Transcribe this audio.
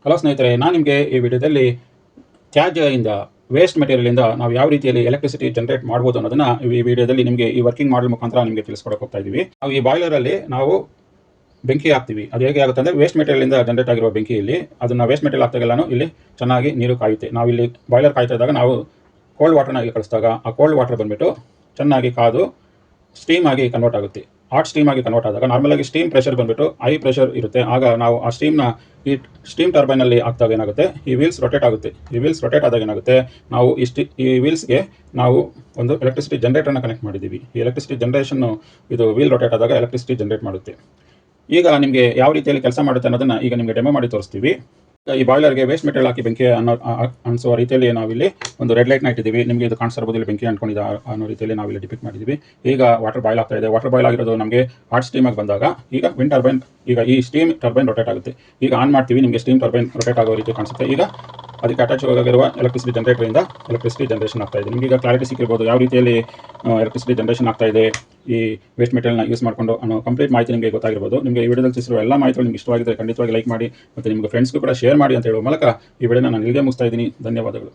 Hello ಸ್ನೇಹಿತರೆ, ನಾನು ನಿಮಗೆ ಈ ವಿಡಿಯೋದಲ್ಲಿ ತ್ಯಾಜ್ಯದಿಂದ ವೇಸ್ಟ್ ಮೆಟೀರಿಯಲಿಂದ ನಾವು ಯಾವ ರೀತಿಯಲ್ಲಿ ಎಲೆಕ್ಟ್ರಿಸಿಟಿ ಜನರೇಟ್ ಮಾಡ್ಬೋದು ಅನ್ನೋದನ್ನ ಈ ವಿಡಿಯೋದಲ್ಲಿ ನಿಮಗೆ ಈ ವರ್ಕಿಂಗ್ ಮಾಡಲ್ ಮುಖಾಂತರ ನಿಮಗೆ ತಿಳಿಸ್ಕೊಡಕ್ಕೆ ಹೋಗ್ತಾ ಇದ್ದೀವಿ. ನಾವು ಈ ಬಾಯ್ಲರಲ್ಲಿ ನಾವು ಬೆಂಕಿ ಹಾಕ್ತೀವಿ. ಅದು ಹೇಗೆ ಆಗುತ್ತೆ ಅಂದರೆ ವೇಸ್ಟ್ ಮೆಟೀರಿಯಲಿಂದ ಜನರೇಟ್ ಆಗಿರುವ ಬೆಂಕಿಯಲ್ಲಿ ಅದನ್ನು ವೇಸ್ಟ್ ಮೆಟೀರಿಯಲ್ ಹಾಕ್ದಾಗೆಲ್ಲನೂ ಇಲ್ಲಿ ಚೆನ್ನಾಗಿ ನೀರು ಕಾಯುತ್ತೆ. ನಾವು ಇಲ್ಲಿ ಬಾಯ್ಲರ್ ಕಾಯ್ತಾ ಇದ್ದಾಗ ನಾವು ಕೋಲ್ಡ್ ವಾಟರ್ನ ಇಲ್ಲಿ ಕಳಿಸಿದಾಗ ಆ ಕೋಲ್ಡ್ ವಾಟರ್ ಬಂದುಬಿಟ್ಟು ಚೆನ್ನಾಗಿ ಕಾದು ಸ್ಟೀಮ್ ಆಗಿ ಕನ್ವರ್ಟ್ ಆಗುತ್ತೆ. ಹಾಟ್ ಸ್ಟೀಮ್ ಆಗಿ ಕನ್ವರ್ಟ್ ಆದಾಗ ನಾರ್ಮಲಾಗಿ ಸ್ಟೀಮ್ ಪ್ರೆಷರ್ ಬಂದುಬಿಟ್ಟು ಹೈ ಪ್ರೆಷರ್ ಇರುತ್ತೆ. ಆಗ ನಾವು ಆ ಸ್ಟೀಮ್ನ ಈ ಸ್ಟೀಮ್ ಟರ್ಬೈನಲ್ಲಿ ಹಾಕಿದಾಗ ಏನಾಗುತ್ತೆ, ಈ ವೀಲ್ಸ್ ರೊಟೇಟ್ ಆಗುತ್ತೆ. ಈ ವೀಲ್ಸ್ ರೊಟೇಟ್ ಆದಾಗ ಏನಾಗುತ್ತೆ, ನಾವು ಈ ವೀಲ್ಸ್ಗೆ ನಾವು ಒಂದು ಎಲೆಕ್ಟ್ರಿಸಿಟಿ ಜನರೇಟರ್ನ ಕನೆಕ್ಟ್ ಮಾಡಿದ್ದೀವಿ. ಈ ಎಲೆಕ್ಟ್ರಿಸಿಟಿ ಜನರೇಷನ್ನು ಇದು ವೀಲ್ ರೊಟೇಟ್ ಆದಾಗ ಎಲೆಕ್ಟ್ರಿಸಿಟಿ ಜನರೇಟ್ ಮಾಡುತ್ತೆ. ಈಗ ನಿಮಗೆ ಯಾವ ರೀತಿಯಲ್ಲಿ ಕೆಲಸ ಮಾಡುತ್ತೆ ಅನ್ನೋದನ್ನು ಈಗ ನಿಮಗೆ ಡೆಮೋ ಮಾಡಿ ತೋರಿಸ್ತೀವಿ. ಈ ಬಾಯ್ಲರ್ಗೆ ವೇಸ್ಟ್ ಮೆಟೀರಿಯಲ್ ಹಾಕಿ ಬೆಂಕಿ ಅನಿಸುವ ರೀತಿಯಲ್ಲಿ ನಾವಿಲ್ಲಿ ಒಂದು ರೆಡ್ ಲೈಟ್ನ ಇಟ್ಟಿದ್ದೀವಿ. ನಿಮಗೆ ಇದು ಕಾಣಿಸ್ತಿರ್ಬೋದು, ಇಲ್ಲಿ ಬೆಂಕಿ ಅಂಟ್ಕೊಂಡಿದೆ ಅನ್ನೋ ರೀತಿಯಲ್ಲಿ ನಾವಿಲ್ಲಿ ಡಿಪಿಕ್ಟ್ ಮಾಡಿದ್ದೀವಿ. ಈಗ ವಾಟರ್ ಬಾಯ್ಲ್ ಆಗ್ತಾ ಇದೆ. ವಾಟರ್ ಬಾಯ್ಲ್ ಆಗಿರೋದು ನಮಗೆ ಹಾಟ್ ಸ್ಟೀಮಾಗಿ ಬಂದಾಗ ಈಗ ವಿಂಡ್ ಟರ್ಬೈನ್, ಈಗ ಈ ಸ್ಟೀಮ್ ಟರ್ಬೈನ್ ರೊಟೇಟ್ ಆಗುತ್ತೆ. ಈಗ ಆನ್ ಮಾಡ್ತೀವಿ, ನಿಮಗೆ ಸ್ಟೀಮ್ ಟರ್ಬೈನ್ ರೊಟೇಟ್ ಆಗೋ ರೀತಿ ಕಾಣಿಸುತ್ತೆ. ಈಗ ಅದಕ್ಕೆ ಅಟ್ಯಾಚ್ ಆಗಿರುವ ಎಲೆಕ್ಟ್ರಿಸಿಟಿ ಜನರೇಟರಿಂದ ಎಲೆಕ್ಟ್ರಿಸಿಟಿ ಜನರೇಷನ್ ಆಗ್ತಾ ಇದೆ. ನಿಮಗೆ ಈಗ ಕ್ಲಾರಿಟಿ ಸಿಕ್ಕಿರ್ಬೋದು ಯಾವ ರೀತಿಯಲ್ಲಿ ಎಲೆಕ್ಟ್ರಿಸಿಟಿ ಜನರೇಷನ್ ಆಗ್ತಾ ಇದೆ ಈ ವೇಸ್ಟ್ ಮೆಟೀರಿಯಲ್ನ ಯೂಸ್ ಮಾಡಿಕೊಂಡು ಅನ್ನೋ ಕಂಪ್ಲೀಟ್ ಮಾಹಿತಿ ನಿಮಗೆ ಗೊತ್ತಾಗಿರ್ಬೋದು. ನಿಮಗೆ ಈ ವಿಡಿಯೋದಲ್ಲಿ ತಿಳಿಸಿರುವ ಎಲ್ಲ ಮಾಹಿತಿಗಳು ನಿಮಗೆ ಇಷ್ಟವಾಗಿದ್ದರೆ ಖಂಡಿತವಾಗಿ ಲೈಕ್ ಮಾಡಿ ಮತ್ತು ನಿಮಗೆ ಫ್ರೆಂಡ್ಸ್ಗೂ ಕೂಡ ಶೇರ್ ಮಾಡಿ ಅಂತ ಹೇಳುವ ಮೂಲಕ ಈ ವಿಡಿಯೋನ ನಾನು ಇಲ್ಲಿಗೆ ಮುಗಿಸ್ತಾ ಇದ್ದೀನಿ. ಧನ್ಯವಾದಗಳು.